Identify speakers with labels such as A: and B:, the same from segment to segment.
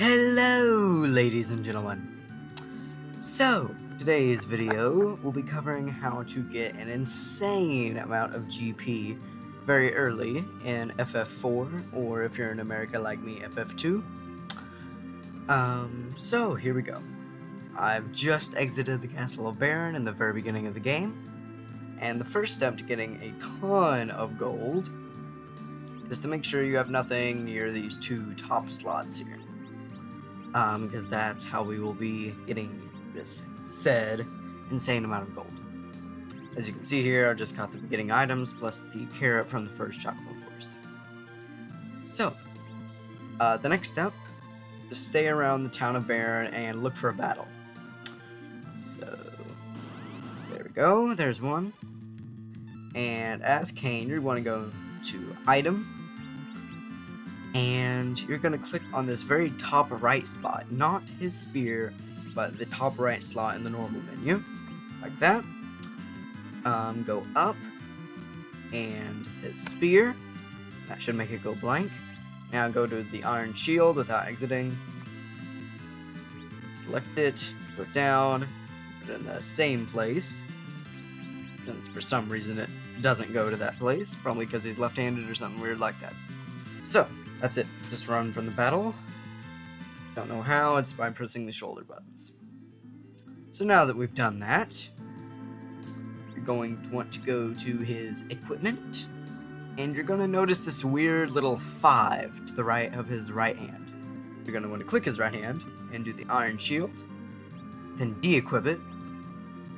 A: Hello, ladies and gentlemen. So, today's video will be covering how to get an insane amount of GP very early in FF4, or if you're in America like me, FF2. So here we go. I've just exited the Castle of Baron in the very beginning of the game, and the first step to getting a ton of gold is to make sure you have nothing near these two top slots here. Because that's how we will be getting this said insane amount of gold. As you can see here, I just got the beginning items plus the carrot from the first chocolate forest. So, the next step is stay around the town of Baron and look for a battle. So, there we go, there's one. And as Kain, you want to go to item. And you're going to click on this very top right spot, not his spear, but the top right slot in the normal menu, like that. Go up and hit spear. That should make it go blank. Now go to the iron shield without exiting. Select it, go down, put it in the same place. Since for some reason it doesn't go to that place, probably because he's left-handed or something weird like that. So, that's it. Just run from the battle. Don't know how, it's by pressing the shoulder buttons. So now that we've done that, you're going to want to go to his equipment, and you're going to notice this weird little 5 to the right of his right hand. You're going to want to click his right hand and do the iron shield, then de-equip it,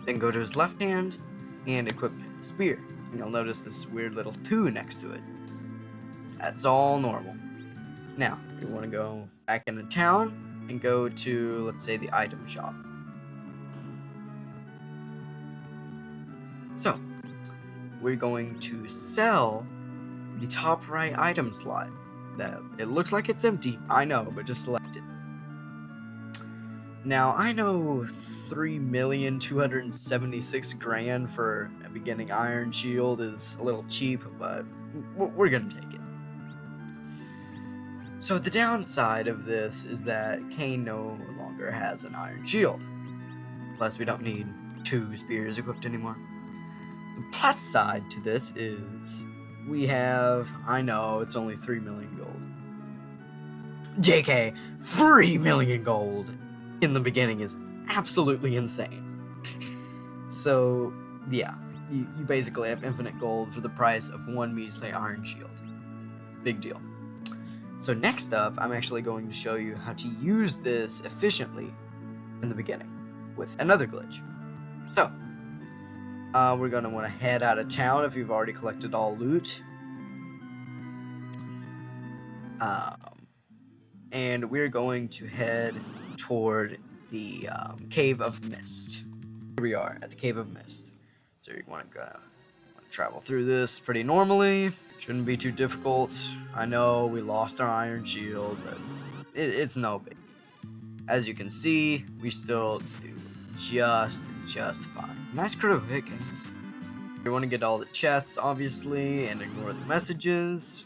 A: then go to his left hand and equip the spear. And you'll notice this weird little 2 next to it. That's all normal. Now, you want to go back into town and go to, let's say, the item shop. So, we're going to sell the top right item slot. It looks like it's empty, I know, but just select it. Now, I know 3,276,000 for a beginning iron shield is a little cheap, but we're gonna take it. So the downside of this is that Kain no longer has an iron shield. Plus, we don't need 2 spears equipped anymore. The plus side to this is we have, I know, it's only 3 million gold. JK, 3 million gold in the beginning is absolutely insane. So, yeah, you basically have infinite gold for the price of 1 measly iron shield. Big deal. So next up, I'm actually going to show you how to use this efficiently in the beginning with another glitch. So, we're going to want to head out of town if you've already collected all loot. And we're going to head toward the Cave of Mist. Here we are at the Cave of Mist. So you want to travel through this pretty normally. Shouldn't be too difficult. I know we lost our iron shield, but it's no big. As you can see, we still do just fine. Nice critical hit, Kain. You want to get all the chests, obviously, and ignore the messages.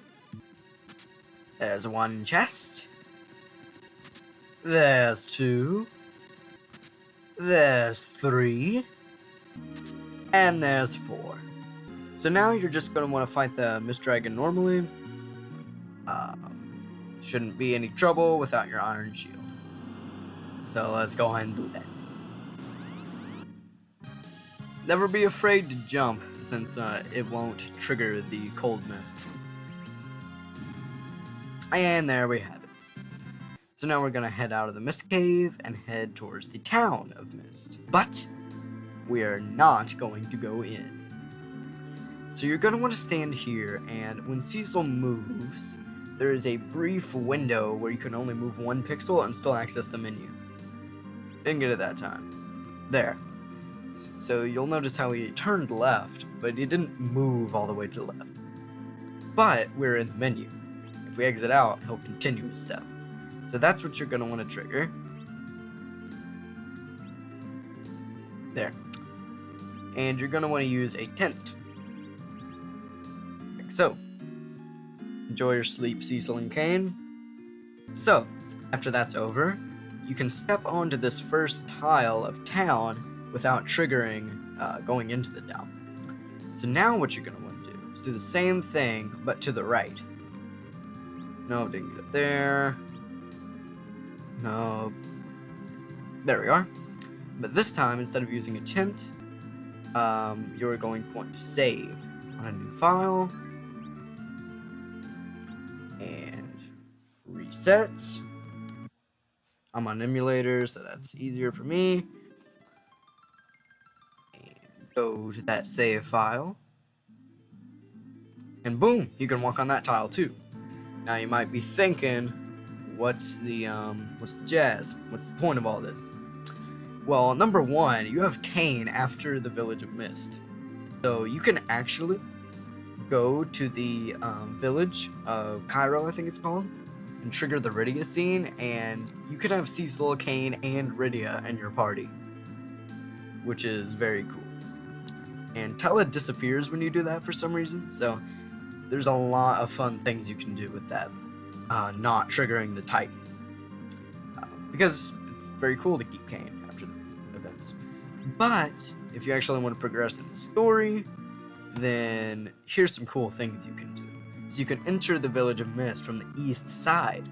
A: There's 1 chest. There's 2. There's 3. And there's 4. So now you're just going to want to fight the Mist Dragon normally. Shouldn't be any trouble without your iron shield. So let's go ahead and do that. Never be afraid to jump, since it won't trigger the cold mist. And there we have it. So now we're going to head out of the Mist Cave and head towards the town of Mist. But we are not going to go in. So you're going to want to stand here, and when Cecil moves, there is a brief window where you can only move 1 pixel and still access the menu. Didn't get it that time. There. So you'll notice how he turned left, but he didn't move all the way to the left. But we're in the menu. If we exit out, he'll continue his step. So that's what you're going to want to trigger. There. And you're going to want to use a tent. Like so. Enjoy your sleep, Cecil and Kain. So, After that's over, you can step onto this first tile of town without triggering going into the town. So now what you're going to want to do is do the same thing, but to the right. No, didn't get it there. No. There we are. But this time, instead of using attempt, you're going to want to save on a new file. And reset. I'm on emulator, so that's easier for me. And go to that save file. And boom, you can walk on that tile too. Now you might be thinking, what's the jazz? What's the point of all this? Well, number one, you have Kain after the Village of Mist. So you can actually go to the village of Cairo, I think it's called, and trigger the Rydia scene, and you can have Cecil, Kain, and Rydia in your party, which is very cool. And Tella disappears when you do that for some reason, so there's a lot of fun things you can do with that, not triggering the Titan. Because it's very cool to keep Kain after the events. But if you actually want to progress in the story, then here's some cool things you can do. So you can enter the Village of Mist from the east side,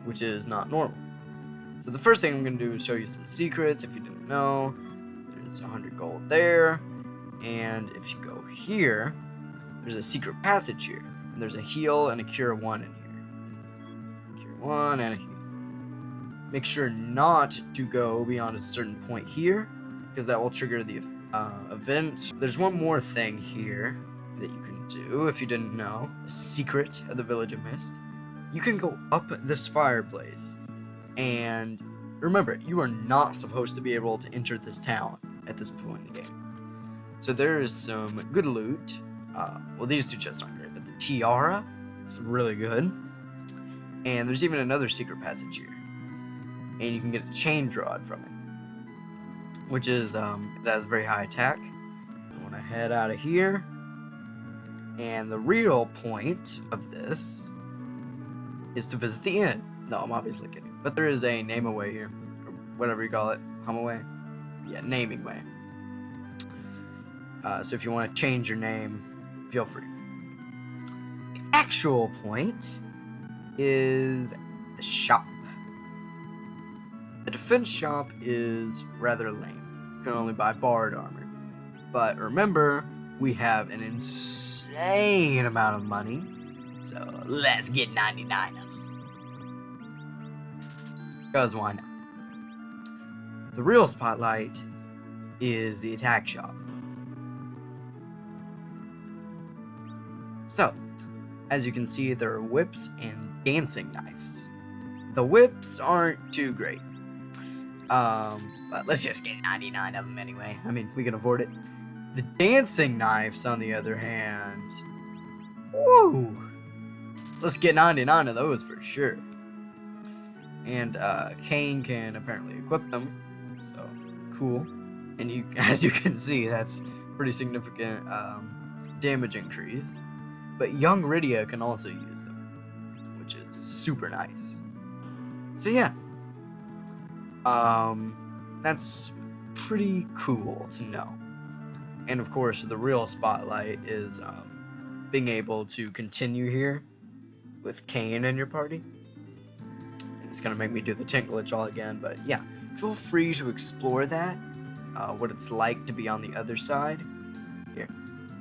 A: which is not normal. So the first thing I'm going to do is show you some secrets. If you didn't know, there's 100 gold there. And if you go here, there's a secret passage here. And there's a heal and a cure 1 in here. Cure 1 and a heal. Make sure not to go beyond a certain point here, because that will trigger the event. There's one more thing here that you can do if you didn't know. A secret of the Village of Mist. You can go up this fireplace, and remember, you are not supposed to be able to enter this town at this point in the game. So there is some good loot. Well, these two chests aren't great, but the tiara is really good. And there's even another secret passage here. And you can get a chain rod from it, which is, it has very high attack. I want to head out of here. And the real point of this is to visit the inn. No, I'm obviously kidding. But there is a name away here, or whatever you call it. Hum away? Yeah, naming way. So if you want to change your name, feel free. The actual point is the shop. The defense shop is rather lame. You can only buy borrowed armor. But remember, we have an insane amount of money. So let's get 99 of them. Because why not? The real spotlight is the attack shop. So, as you can see, there are whips and dancing knives. The whips aren't too great. But let's just get 99 of them anyway. I mean, we can afford it. The dancing knives, on the other hand, woo! Let's get 99 of those for sure. And Kain can apparently equip them, so cool. And you, as you can see, that's pretty significant damage increase. But young Rydia can also use them, which is super nice. So yeah, that's pretty cool to know. And of course, the real spotlight is being able to continue here with Kain in your party. It's gonna make me do the tank glitch all again, but yeah, feel free to explore that, what it's like to be on the other side. Here,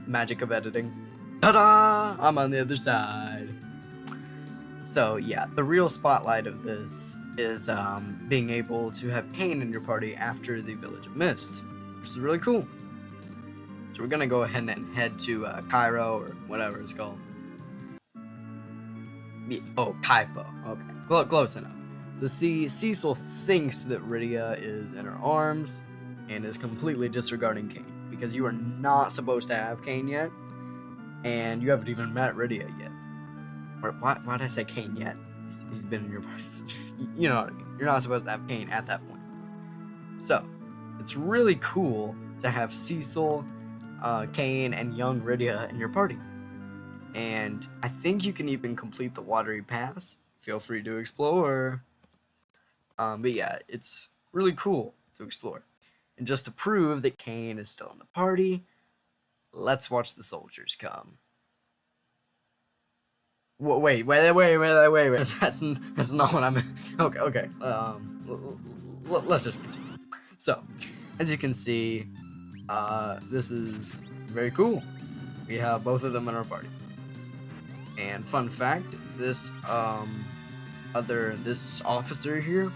A: magic of editing. Ta-da! I'm on the other side. So yeah, the real spotlight of this is being able to have Kain in your party after the Village of Mist, which is really cool. So we're gonna go ahead and head to Cairo, or whatever it's called. Yeah, oh, Kaipo. Okay, close enough. So see, Cecil thinks that Rydia is in her arms and is completely disregarding Kain, because you are not supposed to have Kain yet, and you haven't even met Rydia yet. Or why did I say Kain yet? He's been in your party. You know what I mean. You're not supposed to have Kain at that point. So, it's really cool to have Cecil, Kain, and young Rydia in your party. And I think you can even complete the watery pass. Feel free to explore. But yeah, it's really cool to explore. And just to prove that Kain is still in the party, let's watch the soldiers come. Wait. That's not what I meant. Okay. Let's just continue. So, as you can see, this is very cool. We have both of them in our party. And fun fact, this this officer here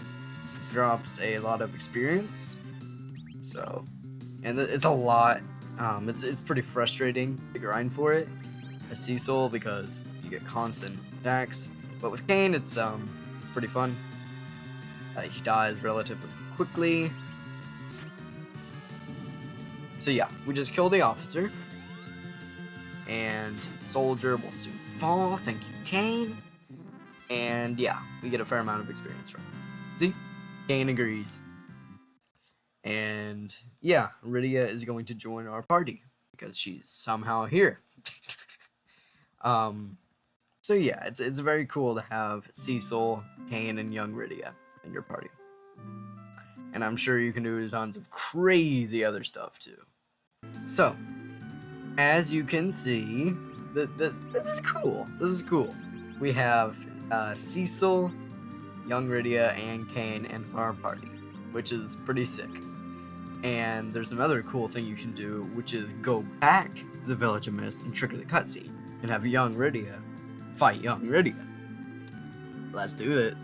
A: drops a lot of experience. So, and it's a lot. It's pretty frustrating to grind for it as Cecil because you get constant attacks. But with Kain, it's pretty fun. He dies relatively quickly. So yeah, we just killed the officer, and the soldier will soon fall. Thank you, Kain. And yeah, we get a fair amount of experience from it. See, Kain agrees. And yeah, Rydia is going to join our party because she's somehow here. So yeah, it's very cool to have Cecil, Kain, and young Rydia in your party. And I'm sure you can do tons of crazy other stuff too. So, as you can see, this is cool. This is cool. We have Cecil, young Rydia, and Kain in our party, which is pretty sick. And there's another cool thing you can do, which is go back to the Village of Mist and trigger the cutscene and have young Rydia fight young Rydia. Let's do it.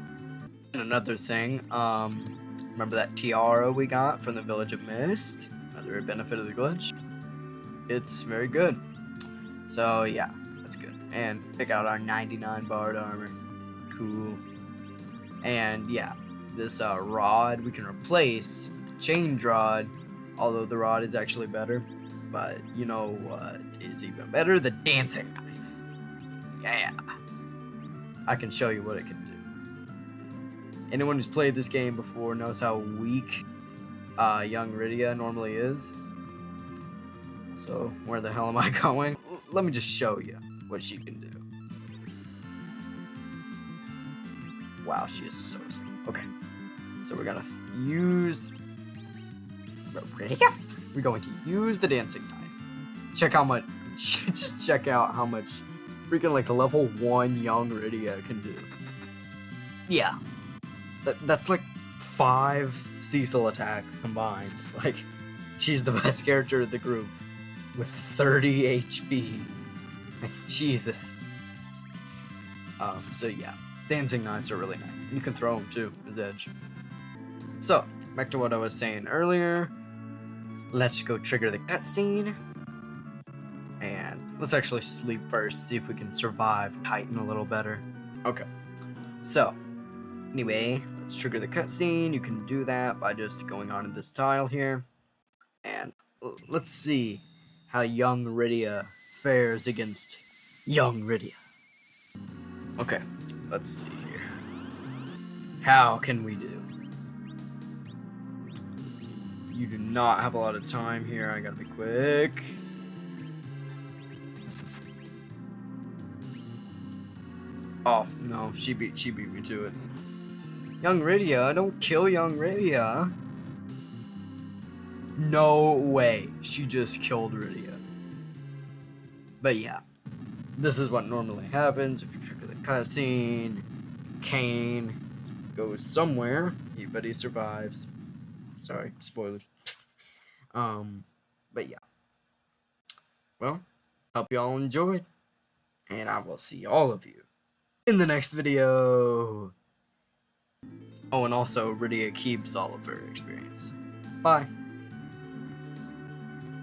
A: And another thing, remember that tiara we got from the Village of Mist? Another benefit of the glitch. It's very good. So yeah, that's good. And pick out our 99 bard armor. Cool. And yeah, this rod we can replace with the chained rod, although the rod is actually better. But you know what is even better? The dancing knife. Yeah. I can show you what it can do. Anyone who's played this game before knows how weak young Rydia normally is. So, where the hell am I going? Let me just show you what she can do. Wow, she is so slow. Okay. So we're gonna use Rydia? We're going to use the dancing knife. Check how much just check out how much freaking like a level 1 young Rydia can do. Yeah. That's like 5 Cecil attacks combined. Like, she's the best character of the group with 30 HP. Jesus. So yeah, dancing knives are really nice. You can throw them too, with edge. So, back to what I was saying earlier. Let's go trigger the cutscene. And let's actually sleep first, see if we can survive Titan a little better. Okay. So, anyway, let's trigger the cutscene. You can do that by just going onto this tile here. And let's see how young Rydia fares against young Rydia. Okay, let's see here. How can we do? You do not have a lot of time here. I gotta be quick. Oh, no, she beat me to it. Young Rydia, don't kill young Rydia. No way. She just killed Rydia. But yeah, this is what normally happens if you trigger the cutscene. Kain goes somewhere, but he survives. Sorry, spoilers. But yeah. Well, hope y'all enjoyed, and I will see all of you in the next video. Oh, and also Rydia keeps all of her experience. Bye.